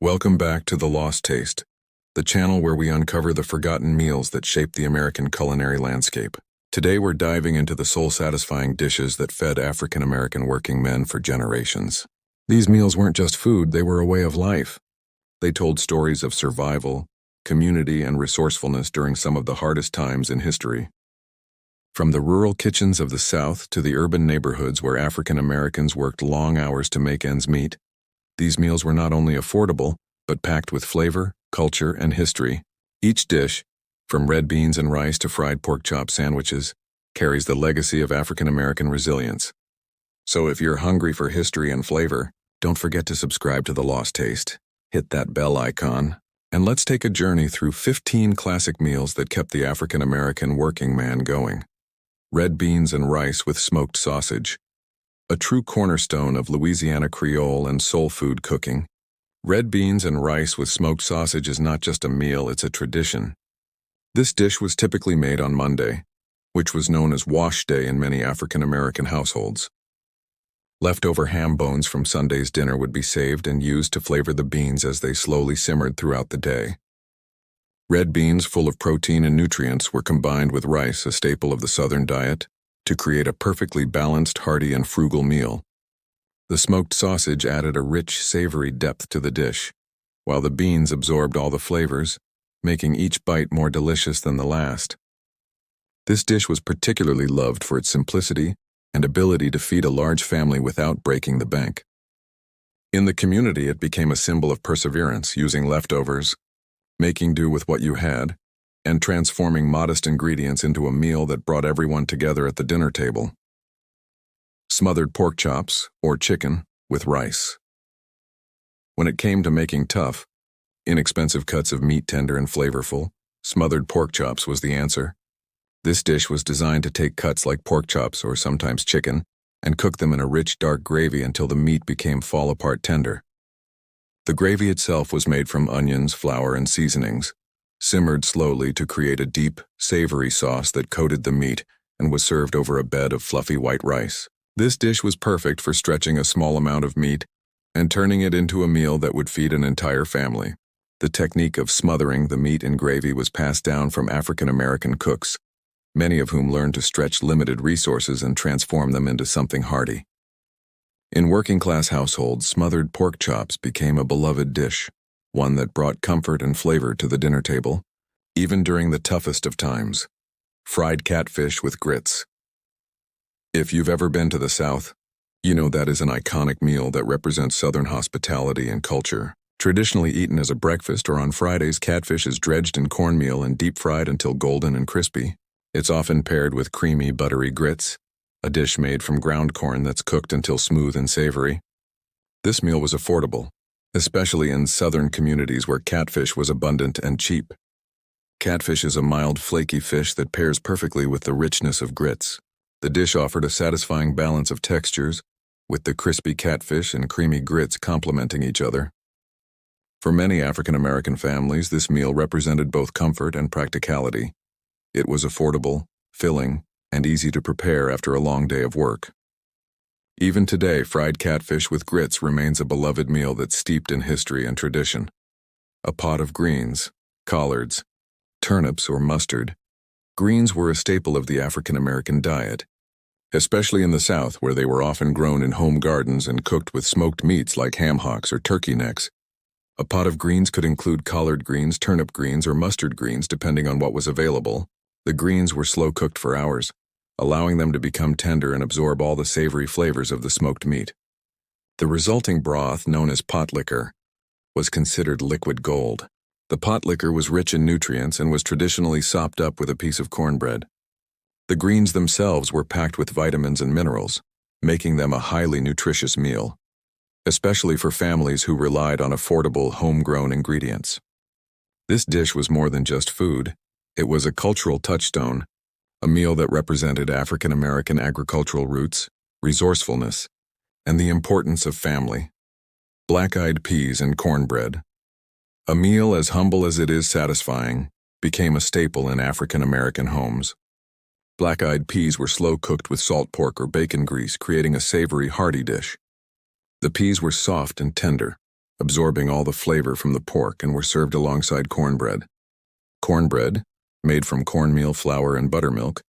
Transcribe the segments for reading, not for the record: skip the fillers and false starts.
Welcome back to The Lost Taste, the channel where we uncover the forgotten meals that shape the American culinary landscape. Today we're diving into the soul-satisfying dishes that fed African-American working men for generations. These meals weren't just food, they were a way of life. They told stories of survival, community, and resourcefulness during some of the hardest times in history. From the rural kitchens of the South to the urban neighborhoods where African Americans worked long hours to make ends meet, these meals were not only affordable, but packed with flavor, culture, and history. Each dish, from red beans and rice to fried pork chop sandwiches, carries the legacy of African American resilience. So if you're hungry for history and flavor, don't forget to subscribe to The Lost Taste. Hit that bell icon, and let's take a journey through 15 classic meals that kept the African American working man going. Red beans and rice with smoked sausage, a true cornerstone of Louisiana Creole and soul food cooking. Red beans and rice with smoked sausage is not just a meal, it's a tradition. This dish was typically made on Monday, which was known as wash day in many African American households. Leftover ham bones from Sunday's dinner would be saved and used to flavor the beans as they slowly simmered throughout the day. Red beans full of protein and nutrients were combined with rice, a staple of the Southern diet, to create a perfectly balanced, hearty, and frugal meal. The smoked sausage added a rich, savory depth to the dish, while the beans absorbed all the flavors, making each bite more delicious than the last. This dish was particularly loved for its simplicity and ability to feed a large family without breaking the bank. In the community, it became a symbol of perseverance, using leftovers, making do with what you had, and transforming modest ingredients into a meal that brought everyone together at the dinner table. Smothered pork chops, or chicken, with rice. When it came to making tough, inexpensive cuts of meat tender and flavorful, smothered pork chops was the answer. This dish was designed to take cuts like pork chops, or sometimes chicken, and cook them in a rich, dark gravy until the meat became fall-apart tender. The gravy itself was made from onions, flour, and seasonings, simmered slowly to create a deep, savory sauce that coated the meat and was served over a bed of fluffy white rice. This dish was perfect for stretching a small amount of meat and turning it into a meal that would feed an entire family. The technique of smothering the meat in gravy was passed down from African American cooks, many of whom learned to stretch limited resources and transform them into something hearty. In working-class households, smothered pork chops became a beloved dish, one that brought comfort and flavor to the dinner table, even during the toughest of times. Fried catfish with grits. If you've ever been to the South, you know that is an iconic meal that represents Southern hospitality and culture. Traditionally eaten as a breakfast or on Fridays, catfish is dredged in cornmeal and deep-fried until golden and crispy. It's often paired with creamy, buttery grits, a dish made from ground corn that's cooked until smooth and savory. This meal was affordable, especially in Southern communities where catfish was abundant and cheap. Catfish is a mild, flaky fish that pairs perfectly with the richness of grits. The dish offered a satisfying balance of textures, with the crispy catfish and creamy grits complementing each other. For many African American families, this meal represented both comfort and practicality. It was affordable, filling, and easy to prepare after a long day of work. Even today, fried catfish with grits remains a beloved meal that's steeped in history and tradition. A pot of greens, collards, turnips, or mustard. Greens were a staple of the African American diet, especially in the South, where they were often grown in home gardens and cooked with smoked meats like ham hocks or turkey necks. A pot of greens could include collard greens, turnip greens, or mustard greens, depending on what was available. The greens were slow-cooked for hours, allowing them to become tender and absorb all the savory flavors of the smoked meat. The resulting broth, known as pot liquor, was considered liquid gold. The pot liquor was rich in nutrients and was traditionally sopped up with a piece of cornbread. The greens themselves were packed with vitamins and minerals, making them a highly nutritious meal, especially for families who relied on affordable, homegrown ingredients. This dish was more than just food. It was a cultural touchstone, a meal that represented African American agricultural roots, resourcefulness, and the importance of family. Black-eyed peas and cornbread. A meal as humble as it is satisfying became a staple in African American homes. Black-eyed peas were slow-cooked with salt pork or bacon grease, creating a savory, hearty dish. The peas were soft and tender, absorbing all the flavor from the pork, and were served alongside cornbread. Cornbread, made from cornmeal, flour, and buttermilk,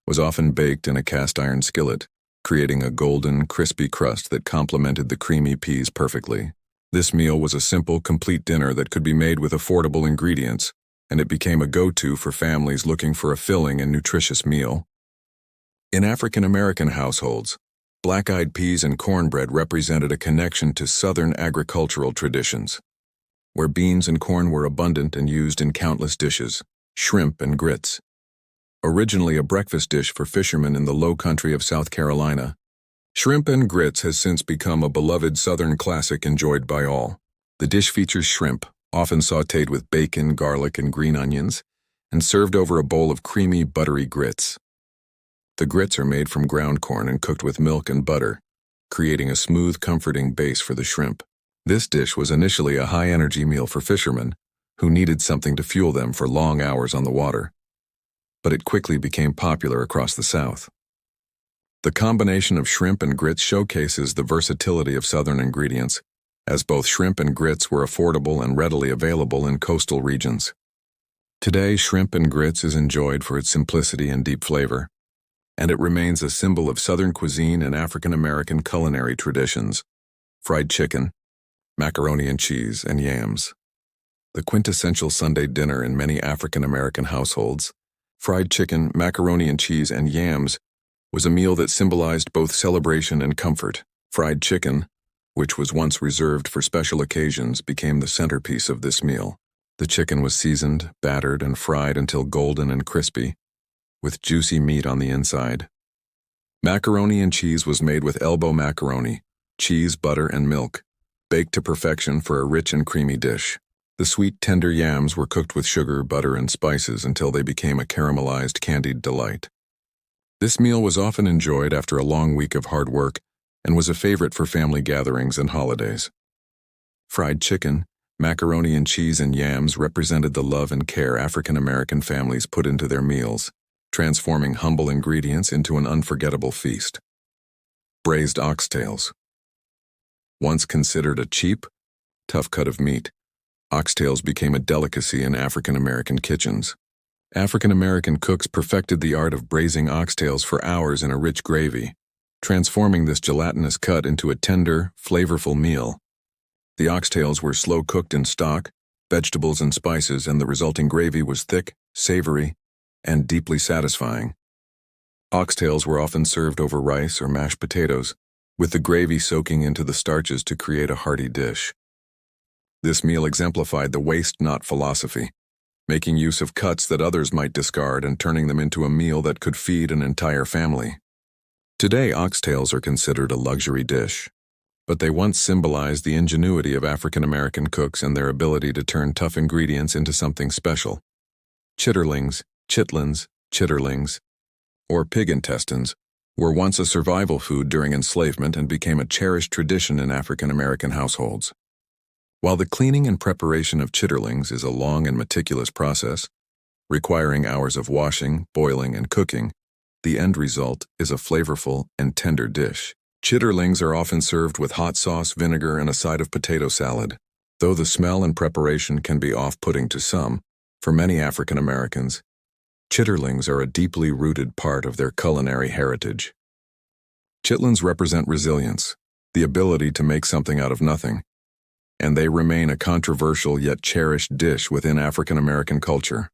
was often baked in a cast-iron skillet, creating a golden, crispy crust that complemented the creamy peas perfectly. This meal was a simple, complete dinner that could be made with affordable ingredients, and it became a go-to for families looking for a filling and nutritious meal. In African American households, black-eyed peas and cornbread represented a connection to Southern agricultural traditions, where beans and corn were abundant and used in countless dishes. Shrimp and grits. Originally a breakfast dish for fishermen in the low country of South Carolina, shrimp and grits has since become a beloved Southern classic enjoyed by all. The dish features shrimp, often sautéed with bacon, garlic, and green onions, and served over a bowl of creamy, buttery grits. The grits are made from ground corn and cooked with milk and butter, creating a smooth, comforting base for the shrimp. This dish was initially a high-energy meal for fishermen, who needed something to fuel them for long hours on the water, but it quickly became popular across the South. The combination of shrimp and grits showcases the versatility of Southern ingredients, as both shrimp and grits were affordable and readily available in coastal regions. Today, shrimp and grits is enjoyed for its simplicity and deep flavor, and it remains a symbol of Southern cuisine and African American culinary traditions. Fried chicken, macaroni and cheese, and yams. The quintessential Sunday dinner in many African American households, fried chicken, macaroni and cheese, and yams was a meal that symbolized both celebration and comfort. Fried chicken, which was once reserved for special occasions, became the centerpiece of this meal. The chicken was seasoned, battered, and fried until golden and crispy, with juicy meat on the inside. Macaroni and cheese was made with elbow macaroni, cheese, butter, and milk, baked to perfection for a rich and creamy dish. The sweet, tender yams were cooked with sugar, butter, and spices until they became a caramelized, candied delight. This meal was often enjoyed after a long week of hard work and was a favorite for family gatherings and holidays. Fried chicken, macaroni and cheese, and yams represented the love and care African American families put into their meals, transforming humble ingredients into an unforgettable feast. Braised oxtails. Once considered a cheap, tough cut of meat, oxtails became a delicacy in African American kitchens. African American cooks perfected the art of braising oxtails for hours in a rich gravy, transforming this gelatinous cut into a tender, flavorful meal. The oxtails were slow cooked in stock, vegetables, and spices, and the resulting gravy was thick, savory, and deeply satisfying. Oxtails were often served over rice or mashed potatoes, with the gravy soaking into the starches to create a hearty dish. This meal exemplified the waste not philosophy, making use of cuts that others might discard and turning them into a meal that could feed an entire family. Today, oxtails are considered a luxury dish, but they once symbolized the ingenuity of African American cooks and their ability to turn tough ingredients into something special. Chitterlings, chitterlings, or pig intestines, were once a survival food during enslavement and became a cherished tradition in African American households. While the cleaning and preparation of chitterlings is a long and meticulous process, requiring hours of washing, boiling, and cooking, the end result is a flavorful and tender dish. Chitterlings are often served with hot sauce, vinegar, and a side of potato salad. Though the smell and preparation can be off-putting to some, for many African Americans, chitterlings are a deeply rooted part of their culinary heritage. Chitlins represent resilience, the ability to make something out of nothing, and they remain a controversial yet cherished dish within African American culture.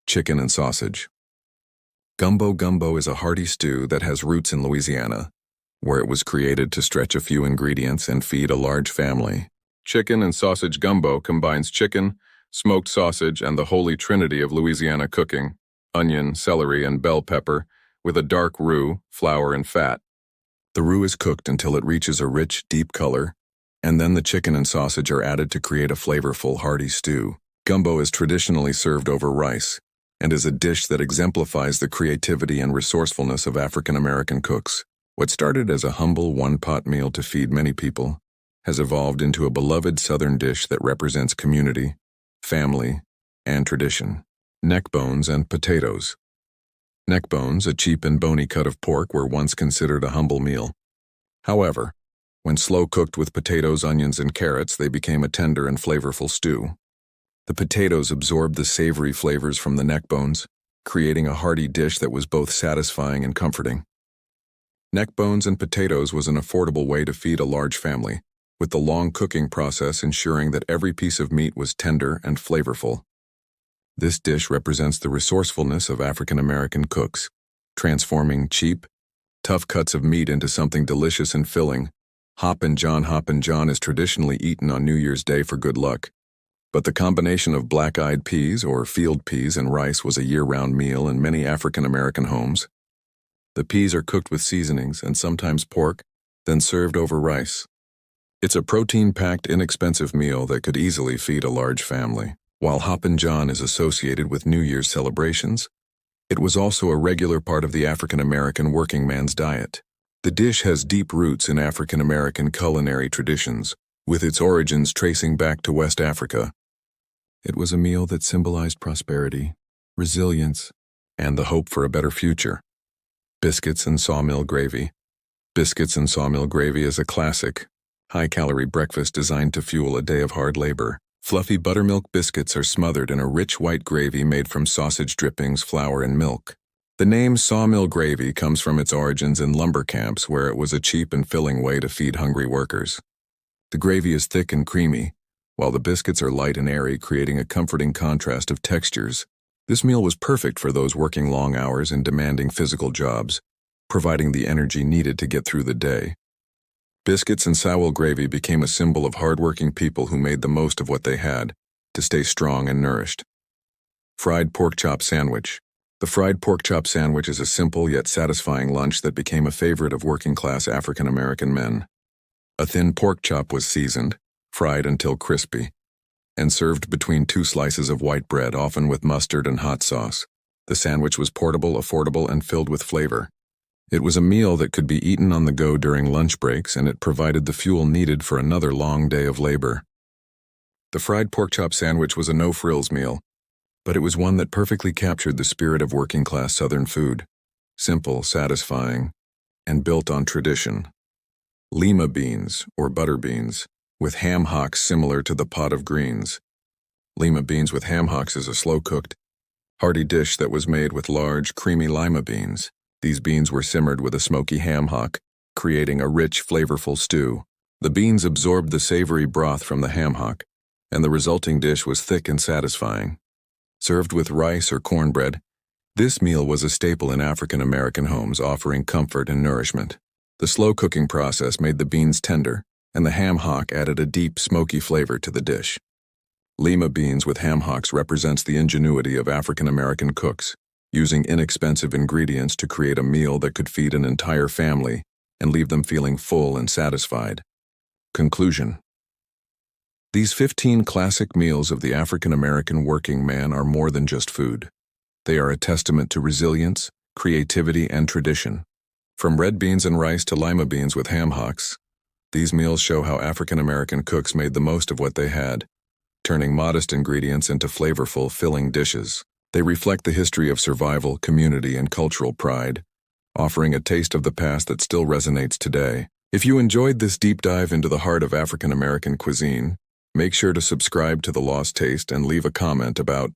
Chicken and sausage. Gumbo is a hearty stew that has roots in Louisiana, where it was created to stretch a few ingredients and feed a large family. Chicken and sausage gumbo combines chicken, smoked sausage, and the holy trinity of Louisiana cooking, onion, celery, and bell pepper, with a dark roux, flour, and fat. The roux is cooked until it reaches a rich, deep color, and then the chicken and sausage are added to create a flavorful, hearty stew. Gumbo is traditionally served over rice, and is a dish that exemplifies the creativity and resourcefulness of African American cooks. What started as a humble one-pot meal to feed many people has evolved into a beloved Southern dish that represents community, family, and tradition. Neckbones and potatoes. Neckbones, a cheap and bony cut of pork, were once considered a humble meal. However, When slow cooked with potatoes, onions, and carrots, they became a tender and flavorful stew. The potatoes absorbed the savory flavors from the neckbones, creating a hearty dish that was both satisfying and comforting. Neckbones and potatoes was an affordable way to feed a large family, with the long cooking process ensuring that every piece of meat was tender and flavorful. This dish represents the resourcefulness of African American cooks, transforming cheap, tough cuts of meat into something delicious and filling. Hoppin John is traditionally eaten on New Year's Day for good luck. But the combination of black-eyed peas or field peas and rice was a year-round meal in many African American homes. The peas are cooked with seasonings and sometimes pork, then served over rice. It's a protein-packed, inexpensive meal that could easily feed a large family. While Hoppin John is associated with New Year's celebrations, it was also a regular part of the African American working man's diet. The dish has deep roots in African American culinary traditions, with its origins tracing back to West Africa. It was a meal that symbolized prosperity, resilience, and the hope for a better future. Biscuits and sawmill gravy. Biscuits and sawmill gravy is a classic, high-calorie breakfast designed to fuel a day of hard labor. Fluffy buttermilk biscuits are smothered in a rich white gravy made from sausage drippings, flour, and milk. The name sawmill gravy comes from its origins in lumber camps where it was a cheap and filling way to feed hungry workers. The gravy is thick and creamy, while the biscuits are light and airy, creating a comforting contrast of textures. This meal was perfect for those working long hours and demanding physical jobs, providing the energy needed to get through the day. Biscuits and sawmill gravy became a symbol of hardworking people who made the most of what they had to stay strong and nourished. Fried pork chop sandwich. The fried pork chop sandwich is a simple yet satisfying lunch that became a favorite of working-class African American men. A thin pork chop was seasoned, fried until crispy, and served between two slices of white bread, often with mustard and hot sauce. The sandwich was portable, affordable, and filled with flavor. It was a meal that could be eaten on the go during lunch breaks, and it provided the fuel needed for another long day of labor. The fried pork chop sandwich was a no-frills meal, but it was one that perfectly captured the spirit of working-class Southern food. Simple, satisfying, and built on tradition. Lima beans, or butter beans, with ham hocks similar to the pot of greens. Lima beans with ham hocks is a slow-cooked, hearty dish that was made with large, creamy lima beans. These beans were simmered with a smoky ham hock, creating a rich, flavorful stew. The beans absorbed the savory broth from the ham hock, and the resulting dish was thick and satisfying. Served with rice or cornbread, this meal was a staple in African American homes, offering comfort and nourishment. The slow cooking process made the beans tender, and the ham hock added a deep, smoky flavor to the dish. Lima beans with ham hocks represents the ingenuity of African American cooks, using inexpensive ingredients to create a meal that could feed an entire family and leave them feeling full and satisfied. Conclusion. These 15 classic meals of the African American working man are more than just food. They are a testament to resilience, creativity, and tradition. From red beans and rice to lima beans with ham hocks, these meals show how African American cooks made the most of what they had, turning modest ingredients into flavorful, filling dishes. They reflect the history of survival, community, and cultural pride, offering a taste of the past that still resonates today. If you enjoyed this deep dive into the heart of African American cuisine, make sure to subscribe to The Lost Taste and leave a comment about